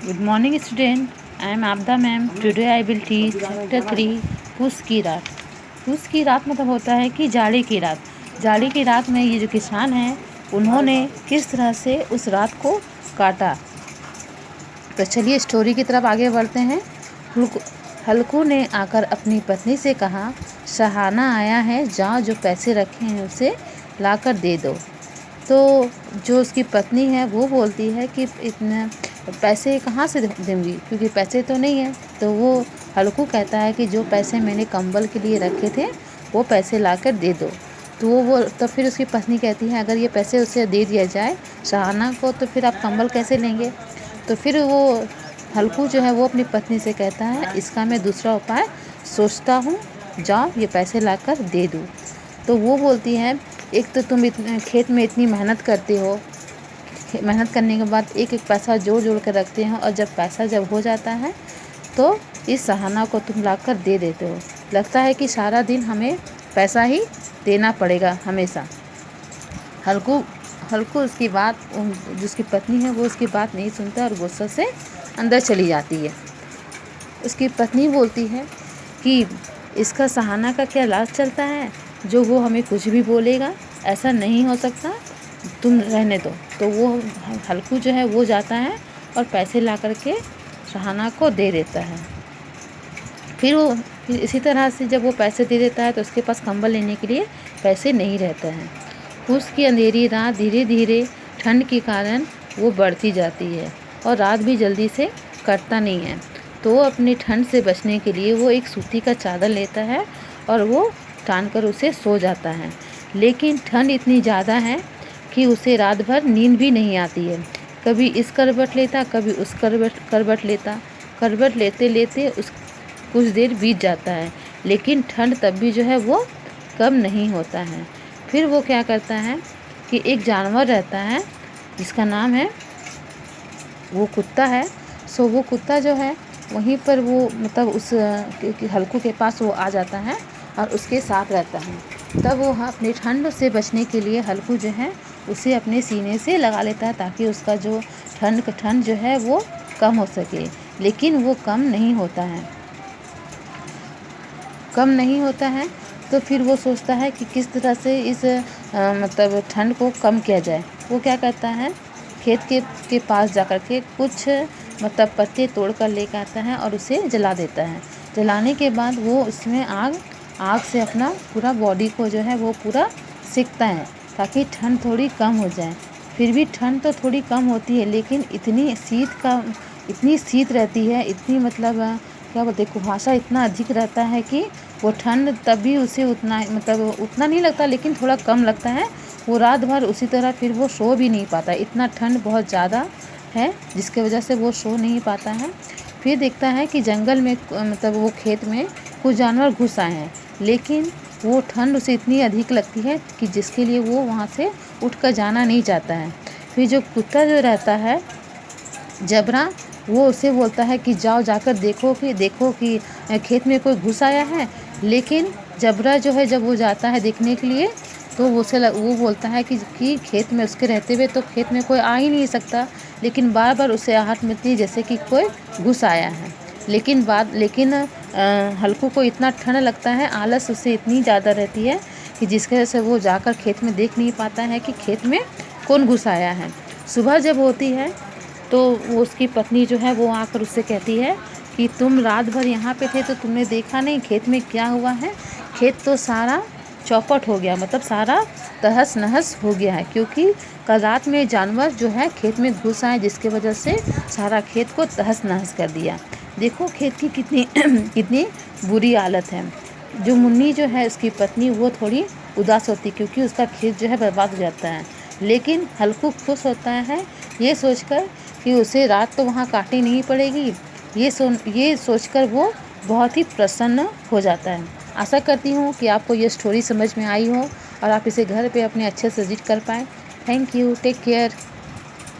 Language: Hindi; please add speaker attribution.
Speaker 1: Good morning student. I am Abda ma'am. Today I will teach chapter 3 पूस की रात। पूस की रात मतलब होता है कि जाड़े की रात। जाड़े की रात में ये जो किसान हैं उन्होंने किस तरह से उस रात को काटा। तो चलिए स्टोरी की तरफ आगे बढ़ते हैं। हल्कू ने आकर अपनी पत्नी से कहा, सहाना आया है, जाओ जो पैसे रखे हैं उसे लाकर दे दो। तो जो उसकी पत्नी है वो बोलती है कि इतने पैसे कहाँ से दूँगी, क्योंकि पैसे तो नहीं है। तो वो हल्कू कहता है कि जो पैसे मैंने कंबल के लिए रखे थे वो पैसे लाकर दे दो। तो फिर उसकी पत्नी कहती है, अगर ये पैसे उसे दे दिया जाए सहाना को तो फिर आप कंबल कैसे लेंगे। तो फिर वो हल्कू जो है वो अपनी पत्नी से कहता है, इसका मैं दूसरा उपाय सोचता हूँ, जाओ ये पैसे लाकर दे दूँ। तो वो बोलती है, एक तो तुम इतने खेत में इतनी मेहनत करते हो, मेहनत करने के बाद एक एक पैसा जोड़ जोड़ कर रखते हो, और जब पैसा हो जाता है तो इस सहाना को तुम लाकर दे देते हो। लगता है कि सारा दिन हमें पैसा ही देना पड़ेगा हमेशा। हल्कू उसकी बात, जिसकी पत्नी है वो उसकी बात नहीं सुनता और गुस्से से अंदर चली जाती है। उसकी पत्नी बोलती है कि इसका सहाना का क्या लाज चलता है, जो वो हमें कुछ भी बोलेगा, ऐसा नहीं हो सकता, तुम रहने दो। तो वो हल्कू जो है वो जाता है और पैसे ला करके सहाना को दे देता है। फिर इसी तरह से जब वो पैसे दे देता है तो उसके पास कंबल लेने के लिए पैसे नहीं रहते हैं। उसकी अंधेरी रात धीरे धीरे ठंड के कारण वो बढ़ती जाती है और रात भी जल्दी से कटता नहीं है। तो वो अपनी ठंड से बचने के लिए वो एक सूती का चादर लेता है और वो तान कर उसे सो जाता है। लेकिन ठंड इतनी ज़्यादा है कि उसे रात भर नींद भी नहीं आती है। कभी इस करवट लेता, कभी उस करवट लेता। करवट लेते लेते कुछ देर बीत जाता है, लेकिन ठंड तब भी जो है वो कम नहीं होता है। फिर वो क्या करता है कि एक जानवर रहता है जिसका नाम है, वो कुत्ता है। सो वो कुत्ता जो है वहीं पर वो मतलब उस हल्कू के पास वो आ जाता है और उसके साथ रहता है। तब वो अपनी ठंड से बचने के लिए हल्कू जो है उसे अपने सीने से लगा लेता है, ताकि उसका जो ठंड जो है वो कम हो सके। लेकिन वो कम नहीं होता है। तो फिर वो सोचता है कि किस तरह से इस मतलब ठंड को कम किया जाए। वो क्या करता है, खेत के पास जाकर के कुछ मतलब पत्ते तोड़ कर लेकर आता है और उसे जला देता है। जलाने के बाद वो उसमें आग से अपना पूरा बॉडी को जो है वो पूरा सेकता है, ताकि ठंड थोड़ी कम हो जाए। फिर भी ठंड तो थोड़ी कम होती है, लेकिन इतनी शीत रहती है, इतनी मतलब क्या बोलते हैं, कुहासा इतना अधिक रहता है कि वो ठंड तब भी उसे उतना नहीं लगता, लेकिन थोड़ा कम लगता है। वो रात भर उसी तरह फिर वो सो भी नहीं पाता, इतना ठंड बहुत ज़्यादा है जिसकी वजह से वो सो नहीं पाता है। फिर देखता है कि जंगल में मतलब वो खेत में कुछ जानवर घुस आए हैं, लेकिन वो ठंड उसे इतनी अधिक लगती है कि जिसके लिए वो वहाँ से उठकर जाना नहीं चाहता है। फिर जो कुत्ता जो रहता है जबरा, वो उसे बोलता है कि जाओ जाकर देखो कि खेत में कोई घुस आया है। लेकिन जबरा जो है जब वो जाता है देखने के लिए, तो वो बोलता है कि खेत में उसके रहते हुए तो खेत में कोई आ ही नहीं सकता, लेकिन बार बार उसे आहट मिलती है जैसे कि कोई घुस आया है। लेकिन हल्कू को इतना ठंड लगता है, आलस उसे इतनी ज़्यादा रहती है कि जिसकी वजह से वो जाकर खेत में देख नहीं पाता है कि खेत में कौन घुस आया है। सुबह जब होती है तो वो उसकी पत्नी जो है वो आकर उससे कहती है कि तुम रात भर यहाँ पे थे तो तुमने देखा नहीं खेत में क्या हुआ है। खेत तो सारा चौपट हो गया, मतलब सारा तहस नहस हो गया है, क्योंकि कल रात में जानवर जो है खेत में घुस आए, जिसकी वजह से सारा खेत को तहस नहस कर दिया। देखो खेत की कितनी कितनी बुरी हालत है। जो मुन्नी जो है उसकी पत्नी, वो थोड़ी उदास होती क्योंकि उसका खेत जो है बर्बाद हो जाता है। लेकिन हल्कू खुश होता है ये सोचकर कि उसे रात तो वहाँ काटनी नहीं पड़ेगी। ये सोचकर वो बहुत ही प्रसन्न हो जाता है। आशा करती हूँ कि आपको ये स्टोरी समझ में आई हो और आप इसे घर पे अपने अच्छे से एडिट कर पाएँ। Thank you, take care.